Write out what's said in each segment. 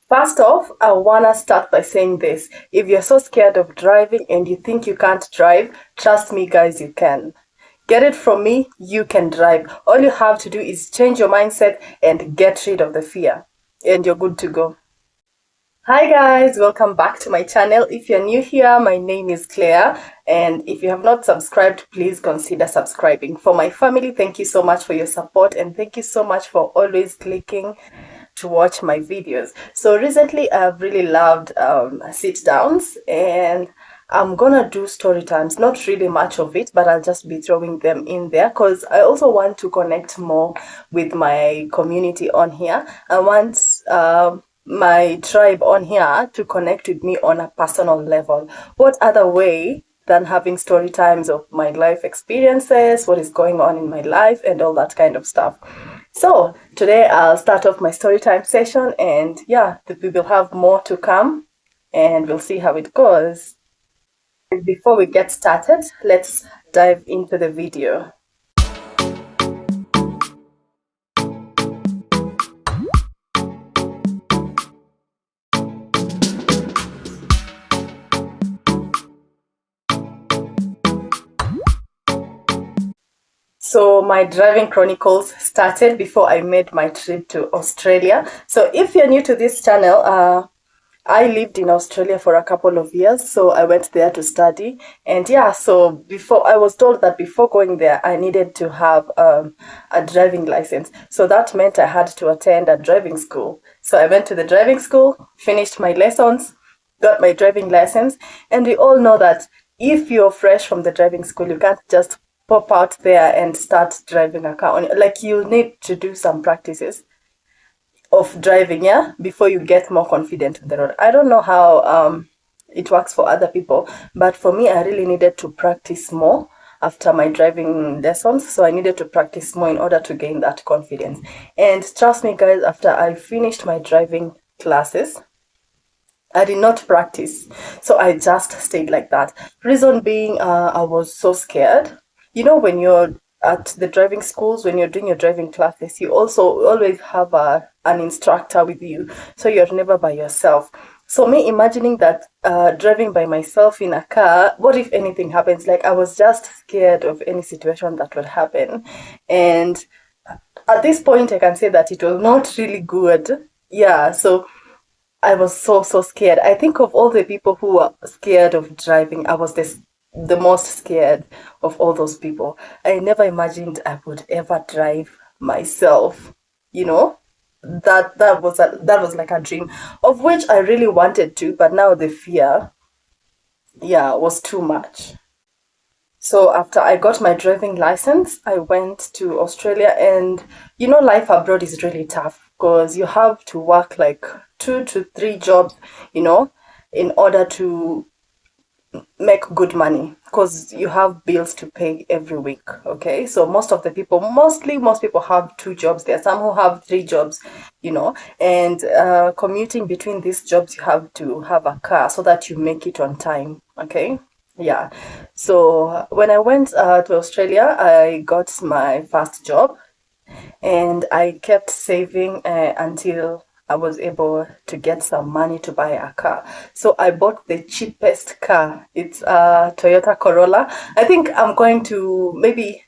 First off, I wanna start by saying this. If you're so scared of driving and you think you can't drive, trust me, guys, you can. Get it from me, you can drive. All you have to do is change your mindset and get rid of the fear, and you're good to go. Hi guys, welcome back to my channel. If you're new here, my name is Claire, and if you have not subscribed, please consider subscribing. For my family, thank you so much for your support, and thank you so much for always clicking to watch my videos. So recently I've really loved sit downs, and I'm gonna do story times. Not really much of it, but I'll just be throwing them in there because I also want to connect more with my community on here. I want my tribe on here to connect with me on a personal level. What other way than having story times of my life experiences, what is going on in my life, and all that kind of stuff. So today I'll start off my story time session, and yeah, we will have more to come, and we'll see how it goes. And before we get started, let's dive into the video. So my driving chronicles started before I made my trip to Australia. So if you're new to this channel, I lived in Australia for a couple of years, so I went there to study. And yeah, so before I was told that before going there, I needed to have a driving license. So that meant I had to attend a driving school. So I went to the driving school, finished my lessons, got my driving license. And we all know that if you're fresh from the driving school, you can't just pop out there and start driving a car. Like you need to do some practices of driving, yeah, before you get more confident on the road. I don't know how it works for other people, but for me, I really needed to practice more after my driving lessons. So I needed to practice more in order to gain that confidence. And trust me, guys, after I finished my driving classes, I did not practice. So I just stayed like that. Reason being, I was so scared. You know, when you're at the driving schools, when you're doing your driving classes, you also always have an instructor with you. So you're never by yourself. So me imagining that driving by myself in a car, what if anything happens? Like I was just scared of any situation that would happen. And at this point, I can say that it was not really good. Yeah, so I was so scared. I think of all the people who were scared of driving, I was the most scared of all those people. I never imagined I would ever drive myself. You know, that was like a dream of which I really wanted to, but now the fear, yeah, was too much. So after I got my driving license, I went to Australia, and you know, life abroad is really tough because you have to work like 2 to 3 jobs, you know, in order to make good money because you have bills to pay every week. Okay, so most people have 2 jobs. There are some who have 3 jobs, you know, and commuting between these jobs, you have to have a car so that you make it on time. Okay, yeah. So when I went to Australia, I got my first job, and I kept saving until I was able to get some money to buy a car. So I bought the cheapest car. It's a Toyota Corolla. I think I'm going to maybe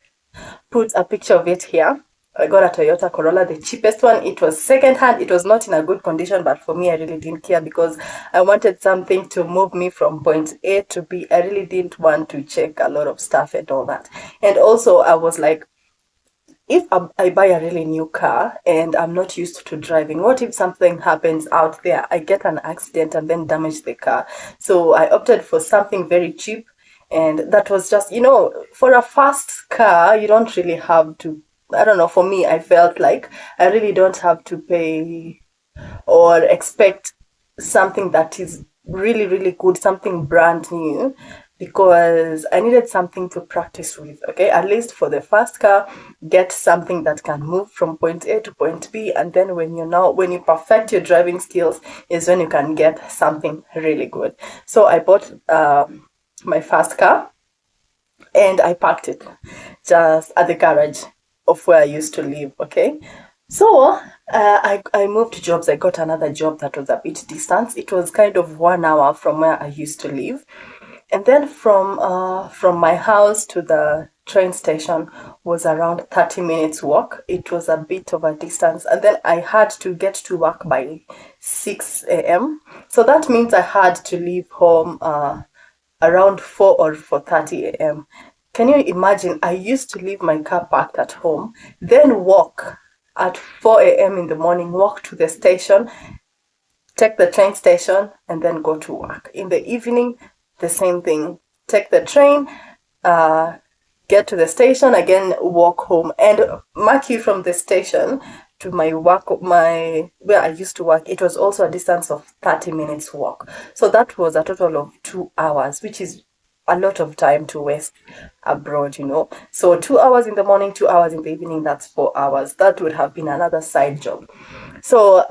put a picture of it here. I got a Toyota Corolla, the cheapest one. It was secondhand. It was not in a good condition, but for me, I really didn't care because I wanted something to move me from point A to B. I really didn't want to check a lot of stuff and all that. And also, I was like, if I buy a really new car and I'm not used to driving, what if something happens out there? I get an accident and then damage the car. So I opted for something very cheap. And that was just, you know, for a fast car, you don't really have to. I don't know, for me, I felt like I really don't have to pay or expect something that is really, really good, something brand new, because I needed something to practice with. Okay, at least for the first car, get something that can move from point A to point B, and then when you perfect your driving skills, is when you can get something really good. So I bought my first car, and I parked it just at the garage of where I used to live. Okay, So I moved jobs. I got another job that was a bit distance. It was kind of 1 hour from where I used to live. And then from my house to the train station was around 30 minutes walk. It was a bit of a distance. And then I had to get to work by 6 a.m. So that means I had to leave home around 4 or 4:30 a.m. Can you imagine? I used to leave my car parked at home, then walk at 4 a.m. in the morning, walk to the station, take the train station, and then go to work. In the evening, the same thing. Take the train, uh, get to the station again, walk home, and mark you from the station to my work, my where I used to work. It was also a distance of 30 minutes walk. So that was a total of 2 hours, which is a lot of time to waste abroad, you know. So 2 hours in the morning, 2 hours in the evening, that's 4 hours. That would have been another side job. So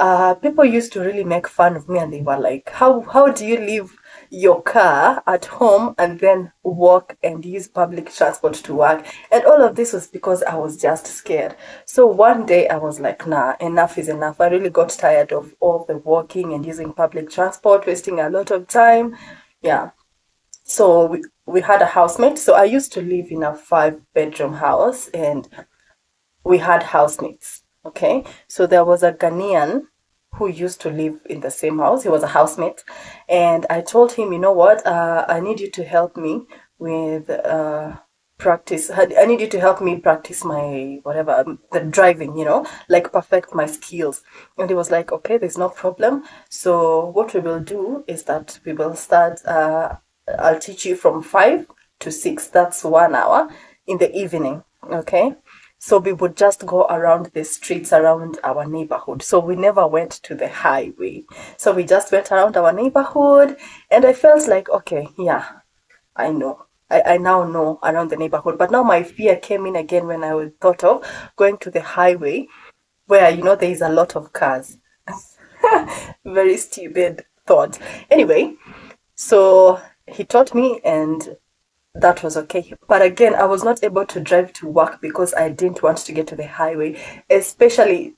people used to really make fun of me, and they were like, how do you leave your car at home and then walk and use public transport to work? And all of this was because I was just scared. So one day I was like, nah, enough is enough. I really got tired of all the walking and using public transport, wasting a lot of time. Yeah. So we had a housemate. So I used to live in a 5 bedroom house, and we had housemates. Okay. So there was a Ghanaian who used to live in the same house. He was a housemate. And I told him, you know what? I need you to help me with practice. I need you to help me practice my whatever, the driving, like perfect my skills. And he was like, okay, there's no problem. So what we will do is that we will start, I'll teach you from 5 to 6. That's 1 hour in the evening. Okay. So we would just go around the streets around our neighborhood. So we never went to the highway. So we just went around our neighborhood, and I felt like, okay, yeah, I know. I now know around the neighborhood. But now my fear came in again when I thought of going to the highway where, there is a lot of cars. Very stupid thought. Anyway, so he taught me, and that was okay. But again, I was not able to drive to work because I didn't want to get to the highway, especially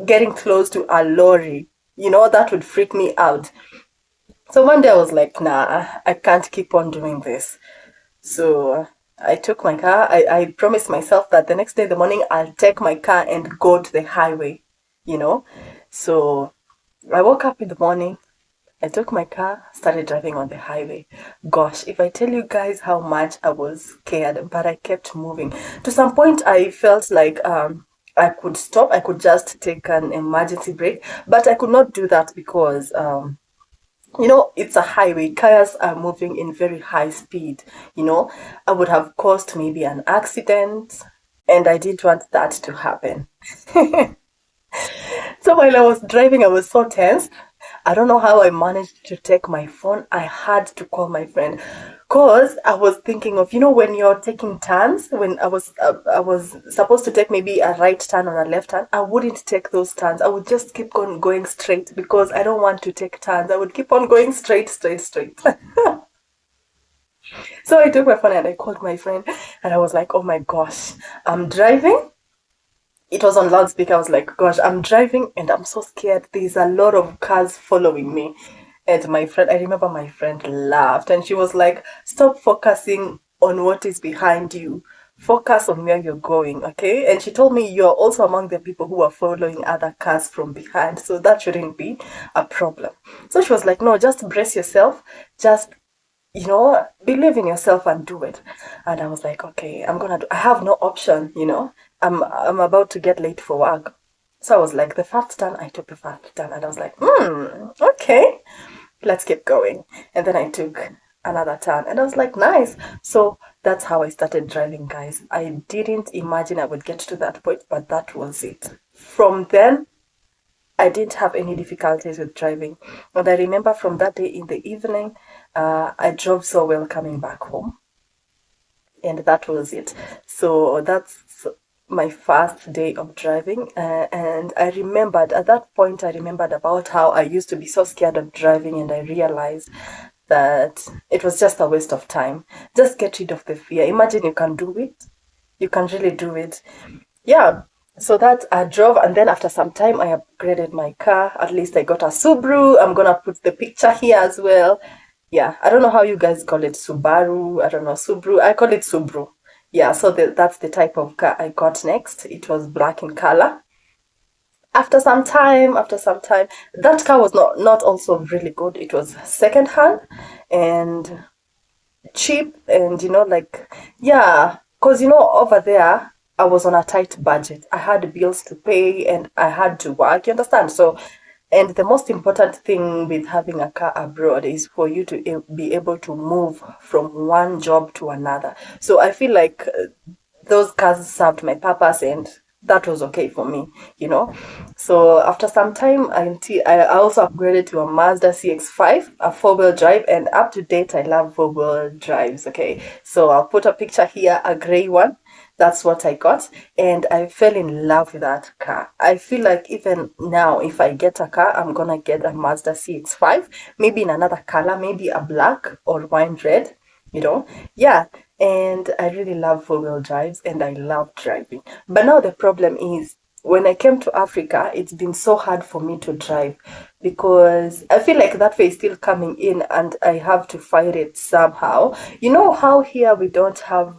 getting close to a lorry. That would freak me out. So one day I was like, nah, I can't keep on doing this. So I took my car. I promised myself that the next day in the morning, I'll take my car and go to the highway, you know. So I woke up in the morning, I took my car, started driving on the highway. Gosh, if I tell you guys how much I was scared, but I kept moving. To some point, I felt like I could stop. I could just take an emergency brake, but I could not do that because it's a highway. Cars are moving in very high speed. I would have caused maybe an accident, and I didn't want that to happen. So while I was driving, I was so tense. I don't know how I managed to take my phone. I had to call my friend because I was thinking of, when you're taking turns, when I was supposed to take maybe a right turn or a left turn, I wouldn't take those turns. I would just keep on going straight because I don't want to take turns. I would keep on going straight, straight, straight. So I took my phone and I called my friend, and I was like, oh my gosh, I'm driving. It was on loudspeaker. I was like, gosh, I'm driving and I'm so scared. There's a lot of cars following me. And I remember my friend laughed, and she was like, stop focusing on what is behind you. Focus on where you're going, okay? And she told me you're also among the people who are following other cars from behind, so that shouldn't be a problem. So she was like, no, just brace yourself. Just believe in yourself and do it. And I was like, okay, I have no option. I'm about to get late for work. So I was like, the first turn, I took the first turn, and I was like, okay, let's keep going. And then I took another turn, and I was like, nice. So that's how I started driving, guys. I didn't imagine I would get to that point, but that was it. From then, I didn't have any difficulties with driving. And I remember from that day in the evening, I drove so well coming back home. And that was it. So that's my first day of driving. And at that point, I remembered about how I used to be so scared of driving, and I realized that it was just a waste of time. Just get rid of the fear. Imagine you can do it. You can really do it. Yeah. So that I drove, and then after some time, I upgraded my car. At least I got a Subaru. I'm gonna put the picture here as well. Yeah, I don't know how you guys call it, Subaru. I don't know, Subaru. I call it Subaru. Yeah, so that's the type of car I got next. It was black in color. After some time, that car was not also really good. It was second hand and cheap, and like, yeah, because over there I was on a tight budget. I had bills to pay and I had to work, you understand? So, and the most important thing with having a car abroad is for you to be able to move from one job to another. So I feel like those cars served my purpose, and that was okay for me, you know. So after some time, I also upgraded to a Mazda CX-5, a four-wheel drive, and up to date, I love four-wheel drives. Okay, so I'll put a picture here, a gray one. That's what I got, and I fell in love with that car. I feel like even now, if I get a car, I'm gonna get a Mazda CX-5, maybe in another color, maybe a black or wine red, you know. Yeah, and I really love four-wheel drives and I love driving. But now the problem is, when I came to Africa, it's been so hard for me to drive because I feel like that way is still coming in and I have to fight it somehow. You know how here we don't have,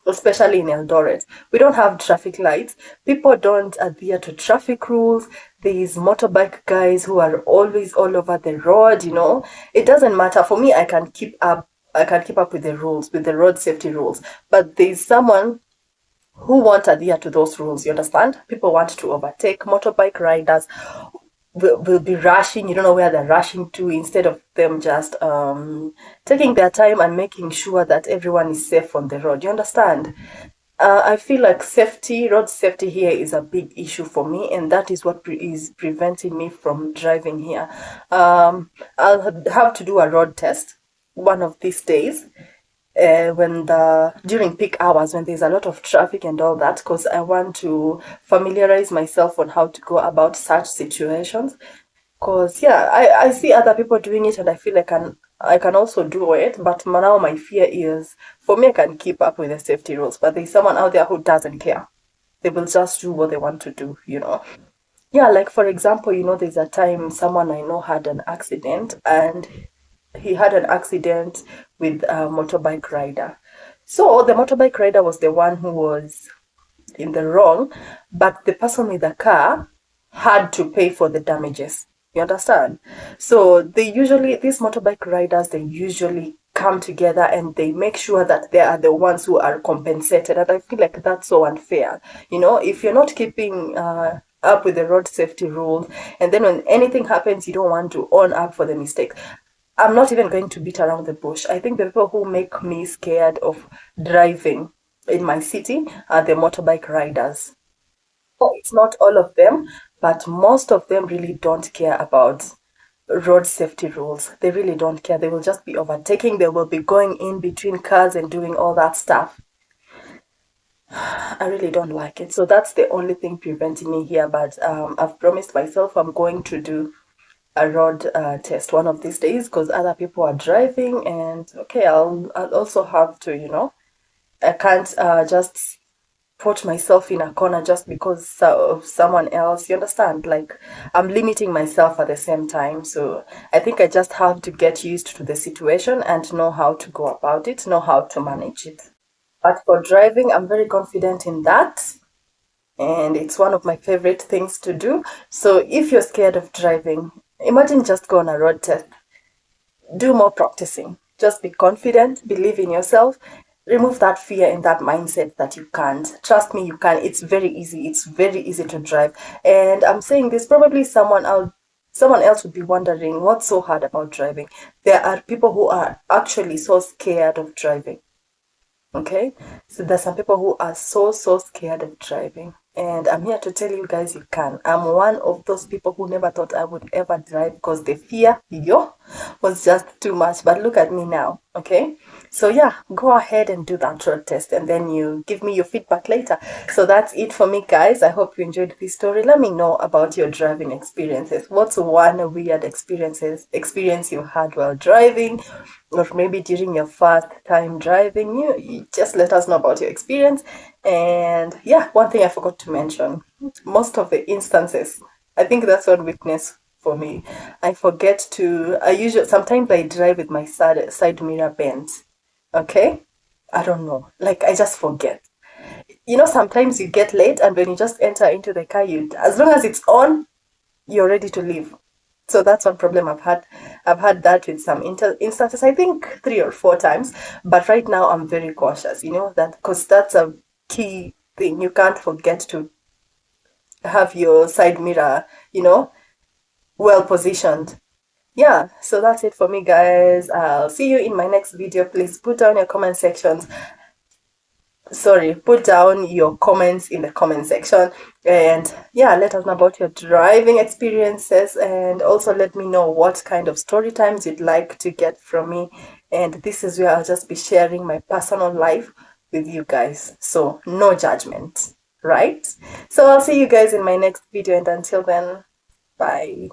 especially in Eldoret, we don't have traffic lights. People don't adhere to traffic rules. These motorbike guys who are always all over the road. It doesn't matter. For me, I can keep up with the rules, with the road safety rules. But there's someone who won't adhere to those rules, you understand? People want to overtake. Motorbike riders will be rushing. You don't know where they're rushing to, instead of them just taking their time and making sure that everyone is safe on the road. You understand? I feel like road safety here is a big issue for me, and that is what is preventing me from driving here. I'll have to do a road test one of these days, when the during peak hours, when there's a lot of traffic and all that, because I want to familiarize myself on how to go about such situations. Because yeah, I see other people doing it and I feel like I can also do it, but now my fear is, for me, I can keep up with the safety rules, but there's someone out there who doesn't care. They will just do what they want to do. Yeah, like for example, there's a time someone I know had an accident, and he had an accident with a motorbike rider. So the motorbike rider was the one who was in the wrong, but the person with the car had to pay for the damages. You understand? So these motorbike riders, they usually come together and they make sure that they are the ones who are compensated. And I feel like that's so unfair. If you're not keeping up with the road safety rules, and then when anything happens, you don't want to own up for the mistake. I'm not even going to beat around the bush. I think the people who make me scared of driving in my city are the motorbike riders. Oh, it's not all of them, but most of them really don't care about road safety rules. They really don't care. They will just be overtaking. They will be going in between cars and doing all that stuff. I really don't like it. So that's the only thing preventing me here. But I've promised myself I'm going to do a road test one of these days, because other people are driving, and okay, I'll also have to, I can't just put myself in a corner just because of someone else. You understand? Like, I'm limiting myself at the same time. So I think I just have to get used to the situation and know how to go about it, know how to manage it. But for driving, I'm very confident in that, and it's one of my favorite things to do. So if you're scared of driving, imagine just go on a road test. Do more practicing. Just be confident, believe in yourself, remove that fear and that mindset that you can't. Trust me, you can. It's very easy. It's very easy to drive. And I'm saying this, probably someone else would be wondering, what's so hard about driving? There are people who are actually so scared of driving. Okay? So there's some people who are so scared of driving. And I'm here to tell you guys, you can. I'm one of those people who never thought I would ever drive because the fear, yo, was just too much. But look at me now, okay? So yeah, go ahead and do that road test and then you give me your feedback later. So that's it for me, guys. I hope you enjoyed this story. Let me know about your driving experiences. What's one weird experience you had while driving, or maybe during your first time driving? You just let us know about your experience. And yeah, one thing I forgot to mention, most of the instances, I think that's one weakness for me. I usually, sometimes I drive with my side mirror bent. Okay? I don't know. Like, I just forget. Sometimes you get late, and when you just enter into the car, as long as it's on, you're ready to leave. So that's one problem I've had. I've had that with some instances, I think 3 or 4 times. But right now, I'm very cautious, that because that's a key thing. You can't forget to have your side mirror, well positioned. Yeah, so that's it for me, guys. I'll see you in my next video. Please put down your comment sections. Sorry, put down your comments in the comment section. And yeah, let us know about your driving experiences. And also let me know what kind of story times you'd like to get from me. And this is where I'll just be sharing my personal life with you guys. So no judgment, right? So I'll see you guys in my next video. And until then, bye.